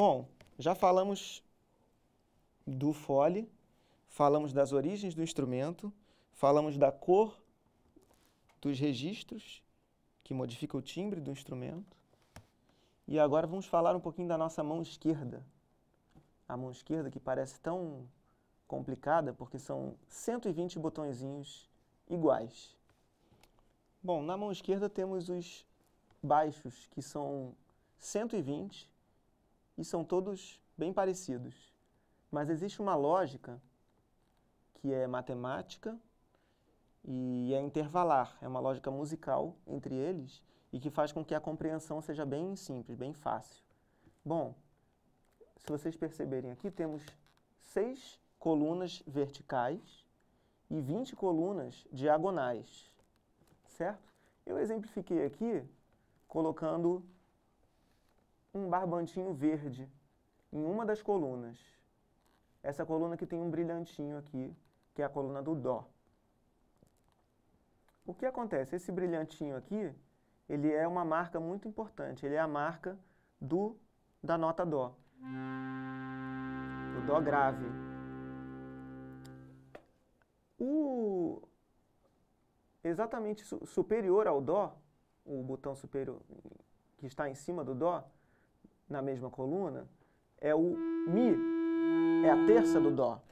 Bom, já falamos do fole, falamos das origens do instrumento, falamos da cor dos registros, que modifica o timbre do instrumento. E agora vamos falar um pouquinho da nossa mão esquerda. A mão esquerda que parece tão complicada porque são 120 botõezinhos iguais. Bom, na mão esquerda temos os baixos, que são 120 e são todos bem parecidos. Mas existe uma lógica que é matemática e é intervalar, é uma lógica musical entre eles e que faz com que a compreensão seja bem simples, bem fácil. Bom, se vocês perceberem aqui, temos 6 colunas verticais e 20 colunas diagonais, certo? Eu exemplifiquei aqui colocando um barbantinho verde em uma das colunas. Essa coluna que tem um brilhantinho aqui, que é a coluna do Dó. O que acontece? Esse brilhantinho aqui, ele é uma marca muito importante. Ele é a marca da nota Dó. O Dó grave. O exatamente superior ao Dó, o botão superior que está em cima do Dó, na mesma coluna, é o Mi, é a terça do Dó.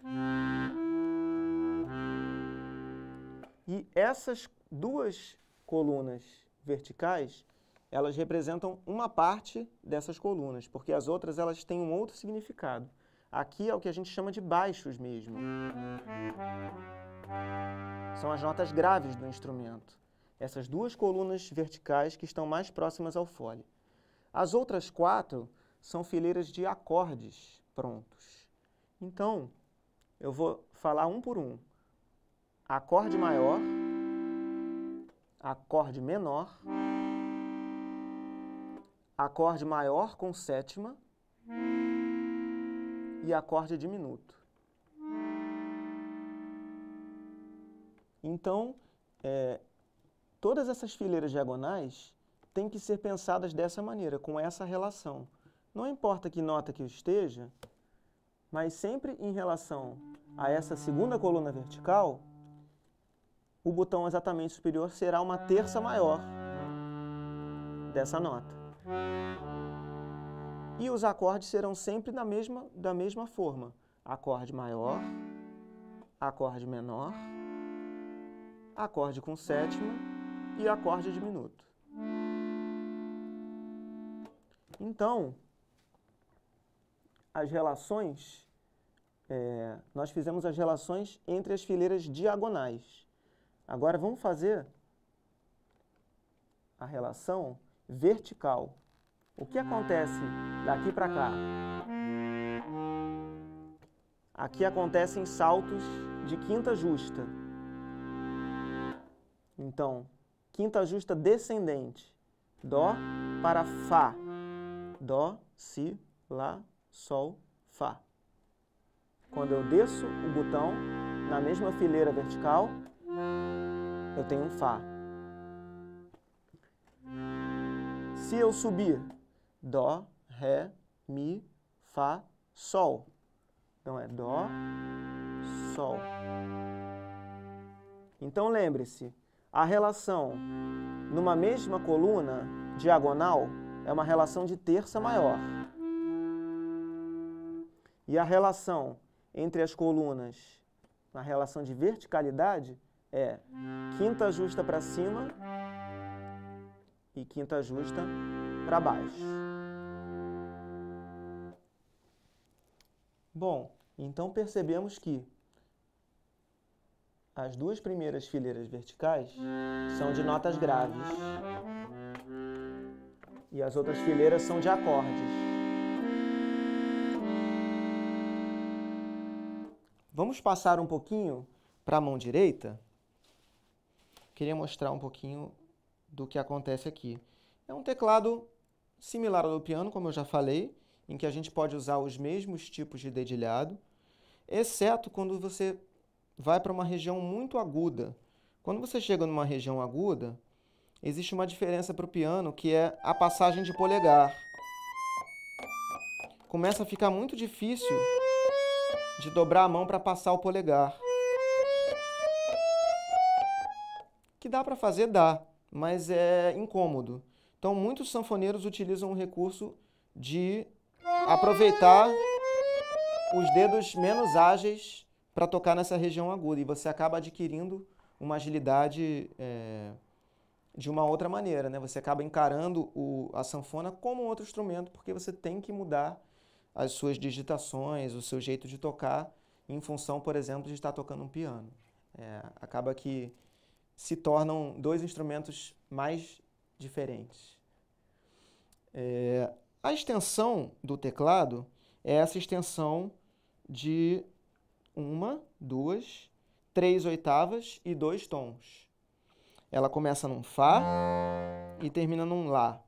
E essas duas colunas verticais, elas representam uma parte dessas colunas, porque as outras elas têm um outro significado. Aqui é o que a gente chama de baixos mesmo. São as notas graves do instrumento. Essas duas colunas verticais que estão mais próximas ao fole. As outras 4 são fileiras de acordes prontos. Então, eu vou falar um por um. Acorde maior, acorde menor, acorde maior com sétima e acorde diminuto. Então, todas essas fileiras diagonais têm que ser pensadas dessa maneira, com essa relação. Não importa que nota que eu esteja, mas sempre em relação a essa segunda coluna vertical, o botão exatamente superior será uma terça maior dessa nota. E os acordes serão sempre da mesma forma. Acorde maior, acorde menor, acorde com sétima e acorde diminuto. Então, as relações, nós fizemos as relações entre as fileiras diagonais. Agora vamos fazer a relação vertical. O que acontece daqui para cá? Aqui acontecem saltos de quinta justa. Então, quinta justa descendente. Dó para Fá. Dó, Si, Lá, Sol, Fá. Quando eu desço o botão na mesma fileira vertical, eu tenho um Fá. Se eu subir, Dó, Ré, Mi, Fá, Sol. Então é Dó, Sol. Então lembre-se, a relação numa mesma coluna diagonal é uma relação de terça maior. E a relação entre as colunas, na relação de verticalidade, é quinta justa para cima e quinta justa para baixo. Bom, então percebemos que as duas primeiras fileiras verticais são de notas graves e as outras fileiras são de acordes. Vamos passar um pouquinho para a mão direita. Queria mostrar um pouquinho do que acontece aqui. É um teclado similar ao do piano, como eu já falei, em que a gente pode usar os mesmos tipos de dedilhado, exceto quando você vai para uma região muito aguda. Quando você chega numa região aguda, existe uma diferença para o piano, que é a passagem de polegar. começa a ficar muito difícil de dobrar a mão para passar o polegar. Que dá para fazer, dá, mas é incômodo. Então, muitos sanfoneiros utilizam o recurso de aproveitar os dedos menos ágeis para tocar nessa região aguda, e você acaba adquirindo uma agilidade de uma outra maneira, né? Você acaba encarando a sanfona como outro instrumento, porque você tem que mudar as suas digitações, o seu jeito de tocar, em função, por exemplo, de estar tocando um piano. Acaba que se tornam dois instrumentos mais diferentes. A extensão do teclado é essa extensão de 1, 2, 3 oitavas e 2 tons. Ela começa num Fá e termina num Lá.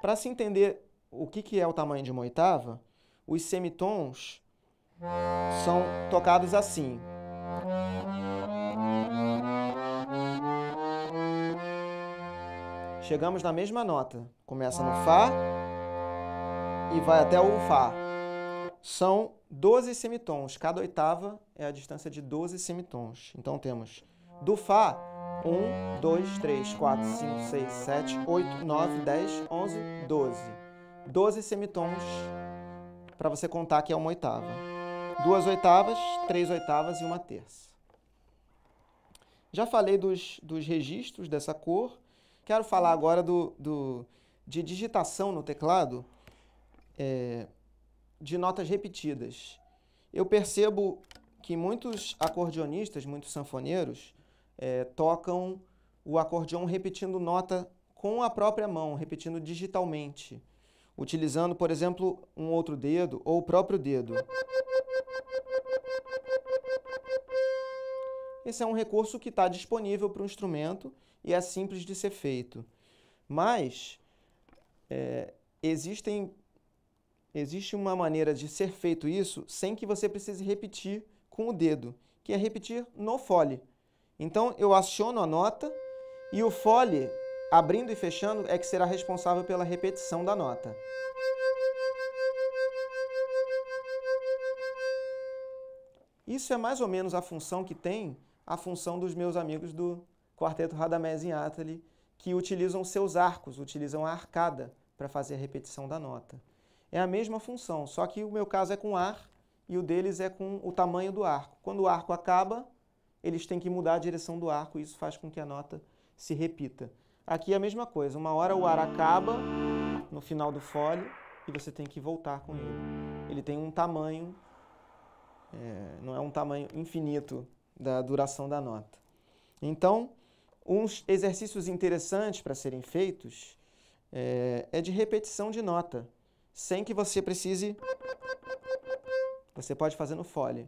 Para se entender o que é o tamanho de uma oitava, os semitons são tocados assim. Chegamos na mesma nota. Começa no Fá e vai até o Fá. São 12 semitons. Cada oitava é a distância de 12 semitons. Então temos do Fá 1, 2, 3, 4, 5, 6, 7, 8, 9, 10, 11, 12. 12 semitons para você contar que é uma oitava. 2 oitavas, 3 oitavas e 1/3. Já falei dos registros dessa cor. Quero falar agora de digitação no teclado de notas repetidas. Eu percebo que muitos acordeonistas, muitos sanfoneiros, tocam o acordeão repetindo nota com a própria mão, repetindo digitalmente, utilizando, por exemplo, um outro dedo ou o próprio dedo. Esse é um recurso que está disponível para o instrumento e é simples de ser feito. Mas existe uma maneira de ser feito isso sem que você precise repetir com o dedo, que é repetir no fole. Então, eu aciono a nota e o fole, abrindo e fechando, é que será responsável pela repetição da nota. Isso é mais ou menos a função que tem a função dos meus amigos do Quarteto Radamés em Atali, que utilizam seus arcos, utilizam a arcada para fazer a repetição da nota. É a mesma função, só que o meu caso é com ar e o deles é com o tamanho do arco. Quando o arco acaba, eles têm que mudar a direção do arco e isso faz com que a nota se repita. Aqui é a mesma coisa, uma hora o ar acaba no final do fole e você tem que voltar com ele. Ele tem um tamanho, não é um tamanho infinito da duração da nota. Então, uns exercícios interessantes para serem feitos é de repetição de nota, sem que você precise. Você pode fazer no fole.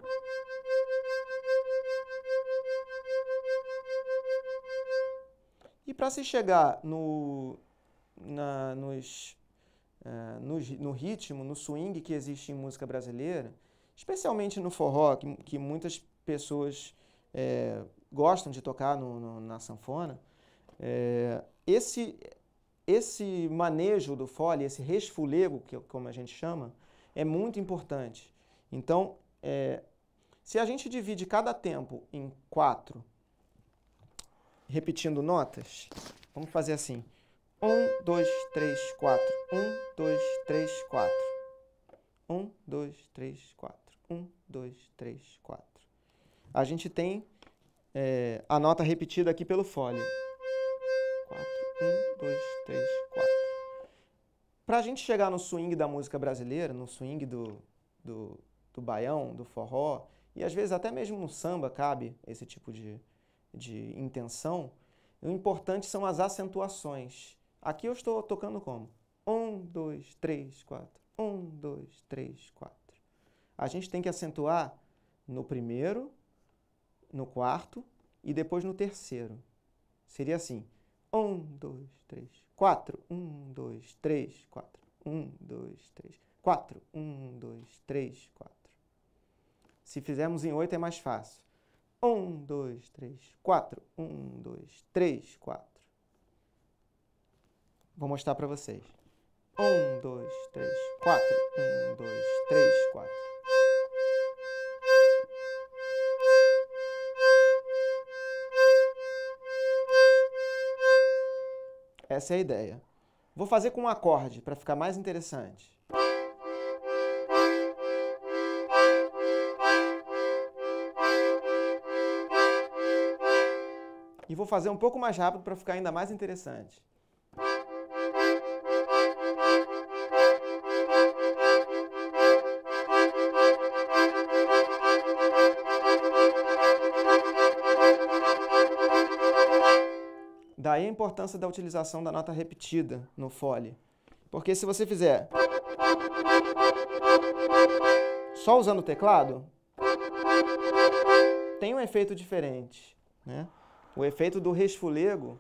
E para se chegar no ritmo, no swing que existe em música brasileira, especialmente no forró, que muitas pessoas gostam de tocar na sanfona, esse manejo do fole, esse resfolego, como a gente chama, é muito importante. Então, se a gente divide cada tempo em 4, repetindo notas, vamos fazer assim. 1, 2, 3, 4. 1, 2, 3, 4. 1, 2, 3, 4. 1, 2, 3, 4. A gente tem a nota repetida aqui pelo fole. 4, 1, 2, 3, 4. Para a gente chegar no swing da música brasileira, no swing do baião, do forró, e às vezes até mesmo no samba cabe esse tipo de intenção, o importante são as acentuações. Aqui eu estou tocando como? 1, 2, 3, 4. 1, 2, 3, 4. A gente tem que acentuar no primeiro, no quarto e depois no terceiro. Seria assim. 1, 2, 3, 4. 1, 2, 3, 4. 1, 2, 3, 4. 1, 2, 3, 4. Se fizermos em 8 é mais fácil. 1, 2, 3, 4. 1, 2, 3, 4. Vou mostrar para vocês. 1, 2, 3, 4. 1, 2, 3, 4. Essa é a ideia. Vou fazer com um acorde para ficar mais interessante. E vou fazer um pouco mais rápido para ficar ainda mais interessante. Daí a importância da utilização da nota repetida no fole. Porque se você fizer só usando o teclado, tem um efeito diferente, né? O efeito do resfolego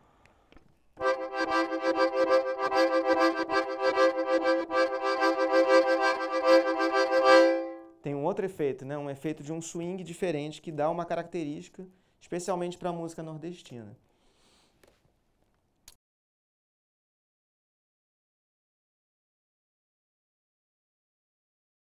tem um outro efeito, né? Um efeito de um swing diferente que dá uma característica, especialmente para a música nordestina.